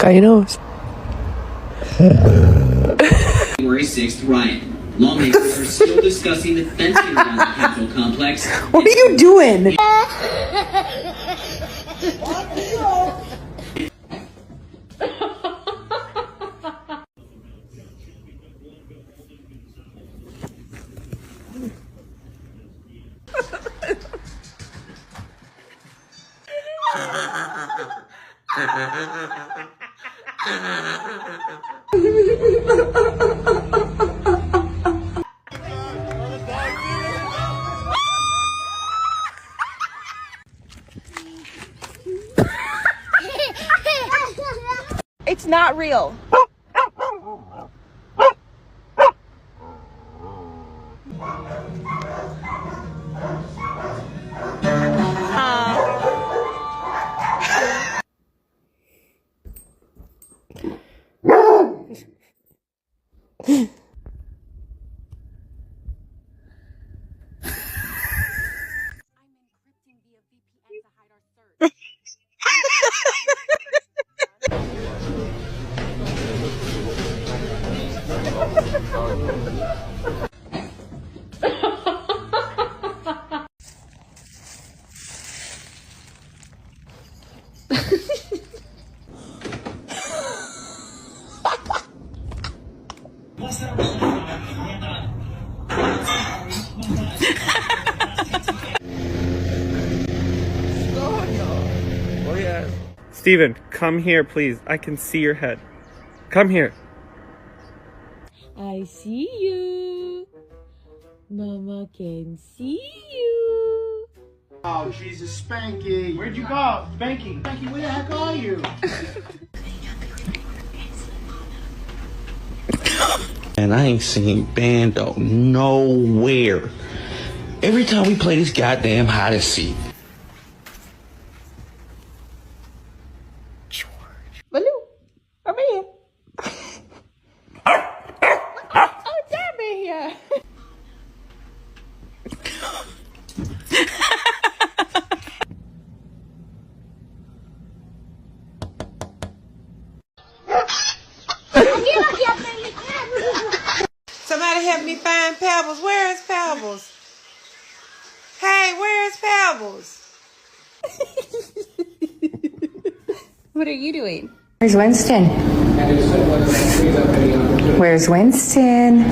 Guy knows. January 6th riot. Lawmakers are still discussing the fencing around the Capitol complex. What are you doing? It's not real. Steven, come here, please. I can see your head. Come here. I see you. Mama can see you. Oh, Jesus, Spanky. Where'd you go? Spanky. Spanky, where the heck are you? And I ain't seen Bando nowhere. Every time we play this goddamn hide and seek. Baloo, come here. Oh, damn it here. Somebody help me find Pebbles. Where is Pebbles? Hey, where is Pebbles? What are you doing? Where's Winston? Where's Winston?